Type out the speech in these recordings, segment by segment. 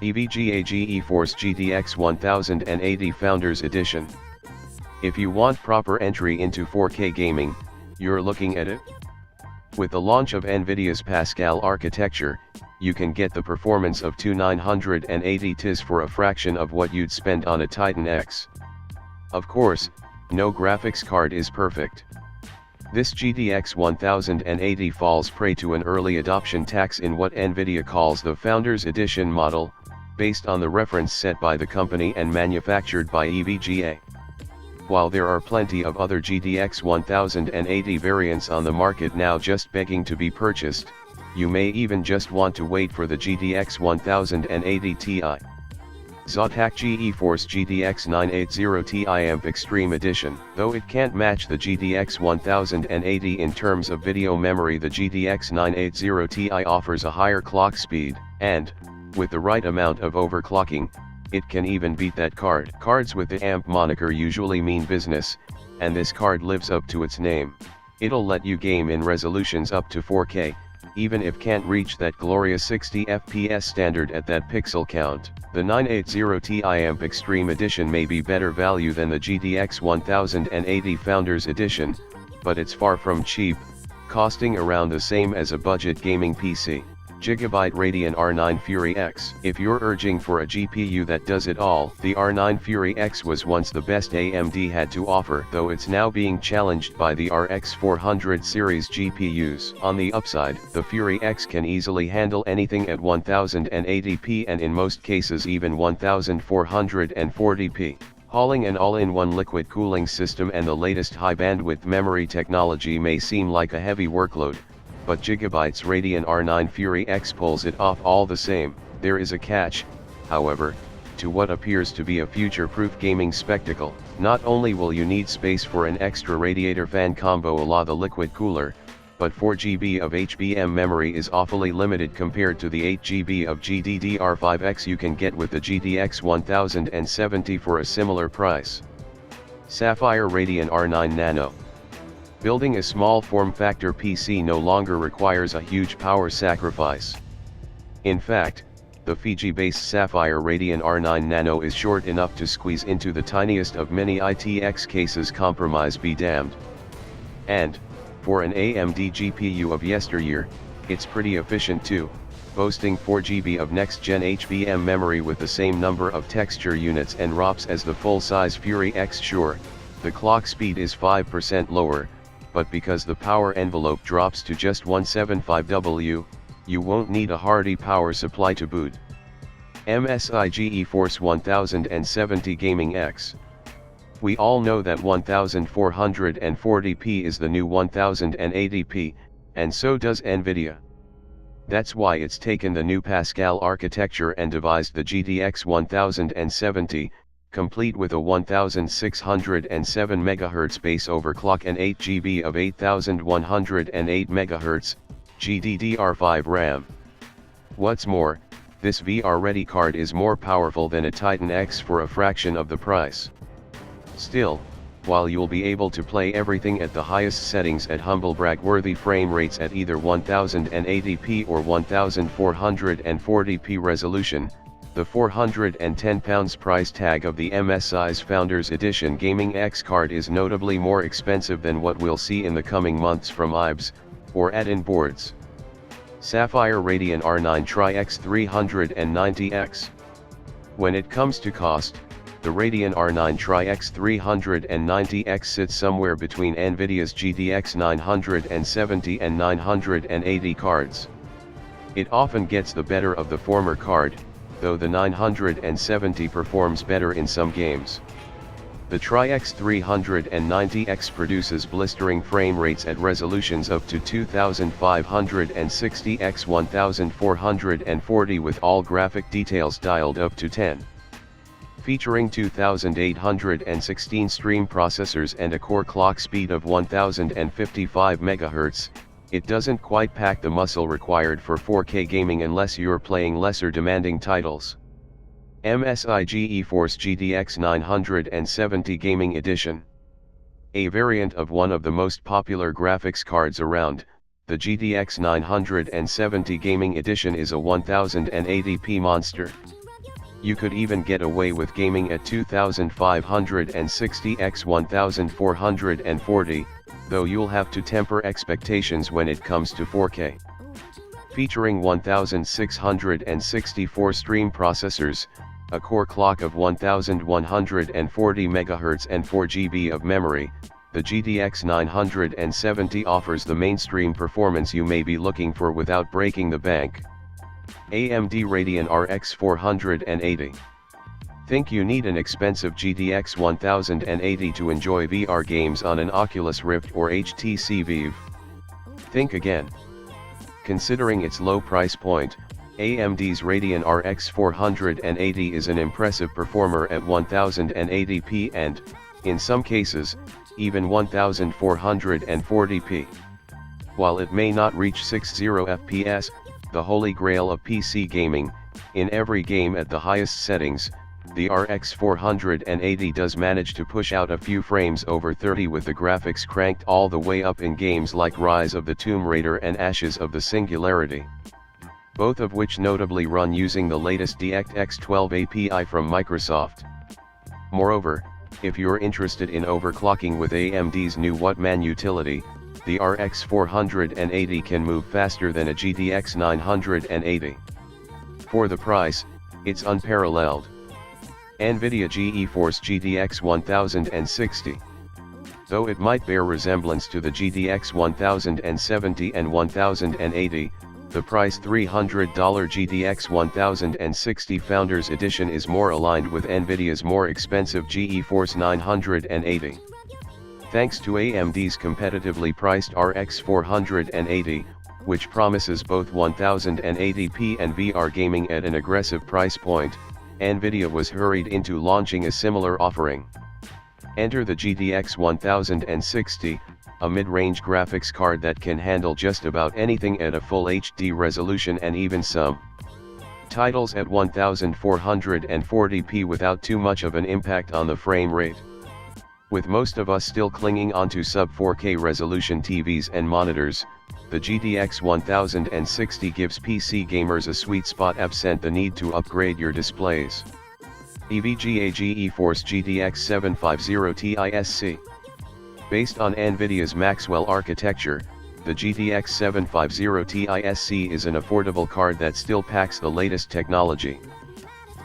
EVGA GeForce GTX 1080 Founders Edition. If you want proper entry into 4K gaming, you're looking at it. With the launch of Nvidia's Pascal architecture, you can get the performance of two 980 Ts for a fraction of what you'd spend on a Titan X. Of course, no graphics card is perfect. This GTX 1080 falls prey to an early adoption tax in what Nvidia calls the Founders Edition model, based on the reference set by the company and manufactured by EVGA. While there are plenty of other GTX 1080 variants on the market now just begging to be purchased, you may even just want to wait for the GTX 1080 Ti. Zotac GeForce GTX 980 Ti AMP Extreme Edition. Though it can't match the GTX 1080 in terms of video memory, the GTX 980 Ti offers a higher clock speed, and, with the right amount of overclocking, it can even beat that card. Cards with the AMP moniker usually mean business, and this card lives up to its name. It'll let you game in resolutions up to 4K, even if can't reach that glorious 60 FPS standard at that pixel count. The 980 Ti AMP Extreme Edition may be better value than the GTX 1080 Founders Edition, but it's far from cheap, costing around the same as a budget gaming PC. Gigabyte Radeon R9 Fury X. If you're urging for a GPU that does it all, the R9 Fury X was once the best AMD had to offer, though it's now being challenged by the RX 400 series GPUs. On the upside, the Fury X can easily handle anything at 1080p and in most cases even 1440p. Hauling an all-in-one liquid cooling system and the latest high-bandwidth memory technology may seem like a heavy workload, but Gigabyte's Radeon R9 Fury X pulls it off all the same. There is a catch, however, to what appears to be a future-proof gaming spectacle. Not only will you need space for an extra radiator fan combo a la the liquid cooler, but 4GB of HBM memory is awfully limited compared to the 8GB of GDDR5X you can get with the GTX 1070 for a similar price. Sapphire Radeon R9 Nano. Building a small form-factor PC no longer requires a huge power sacrifice. In fact, the Fiji-based Sapphire Radeon R9 Nano is short enough to squeeze into the tiniest of many ITX cases, compromise be damned. And, for an AMD GPU of yesteryear, it's pretty efficient too, boasting 4GB of next-gen HBM memory with the same number of texture units and ROPs as the full-size Fury X. Sure, the clock speed is 5% lower, but because the power envelope drops to just 175W, you won't need a hardy power supply to boot. MSI GeForce 1070 Gaming X. We all know that 1440p is the new 1080p, and so does Nvidia. That's why it's taken the new Pascal architecture and devised the GTX 1070, complete with a 1607 MHz base overclock and 8GB of 8108 MHz, GDDR5 RAM. What's more, this VR-ready card is more powerful than a Titan X for a fraction of the price. Still, while you'll be able to play everything at the highest settings at humble brag-worthy frame rates at either 1080p or 1440p resolution, the £410 price tag of the MSI's Founders Edition Gaming X card is notably more expensive than what we'll see in the coming months from IBs, or add-in boards. Sapphire Radeon R9 Tri-X 390X. When it comes to cost, the Radeon R9 Tri-X 390X sits somewhere between Nvidia's GTX 970 and 980 cards. It often gets the better of the former card, though the 970 performs better in some games. The Tri-X 390X produces blistering frame rates at resolutions up to 2560 x 1440 with all graphic details dialed up to 10. Featuring 2816 stream processors and a core clock speed of 1055 MHz, it doesn't quite pack the muscle required for 4K gaming unless you're playing lesser demanding titles. MSI GeForce GTX 970 Gaming Edition. A variant of one of the most popular graphics cards around, the GTX 970 Gaming Edition is a 1080p monster. You could even get away with gaming at 2560 x 1440, though you'll have to temper expectations when it comes to 4K. Featuring 1664 stream processors, a core clock of 1140 MHz and 4 GB of memory, the GTX 970 offers the mainstream performance you may be looking for without breaking the bank. AMD Radeon RX 480. Think you need an expensive GTX 1080 to enjoy VR games on an Oculus Rift or HTC Vive? Think again. Considering its low price point, AMD's Radeon RX 480 is an impressive performer at 1080p and, in some cases, even 1440p. While it may not reach 60 FPS, the holy grail of PC gaming, in every game at the highest settings, the RX 480 does manage to push out a few frames over 30 with the graphics cranked all the way up in games like Rise of the Tomb Raider and Ashes of the Singularity, both of which notably run using the latest DirectX 12 API from Microsoft. Moreover, if you're interested in overclocking with AMD's new Whatman utility, the RX 480 can move faster than a GTX 980. For the price, it's unparalleled. Nvidia GeForce GTX 1060. Though it might bear resemblance to the GTX 1070 and 1080, the price $300 GTX 1060 Founders Edition is more aligned with Nvidia's more expensive GeForce 980. Thanks to AMD's competitively priced RX 480, which promises both 1080p and VR gaming at an aggressive price point, Nvidia was hurried into launching a similar offering. Enter the GTX 1060, a mid-range graphics card that can handle just about anything at a full HD resolution and even some titles at 1440p without too much of an impact on the frame rate. With most of us still clinging onto sub-4K resolution TVs and monitors, the GTX 1060 gives PC gamers a sweet spot absent the need to upgrade your displays. EVGA GeForce GTX 750 TISC. Based on Nvidia's Maxwell architecture, the GTX 750 TISC is an affordable card that still packs the latest technology.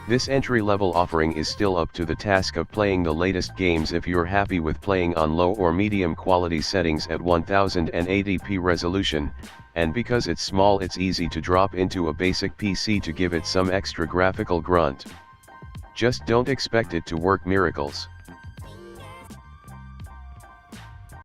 This entry-level offering is still up to the task of playing the latest games if you're happy with playing on low or medium quality settings at 1080p resolution, and because it's small it's easy to drop into a basic PC to give it some extra graphical grunt. Just don't expect it to work miracles.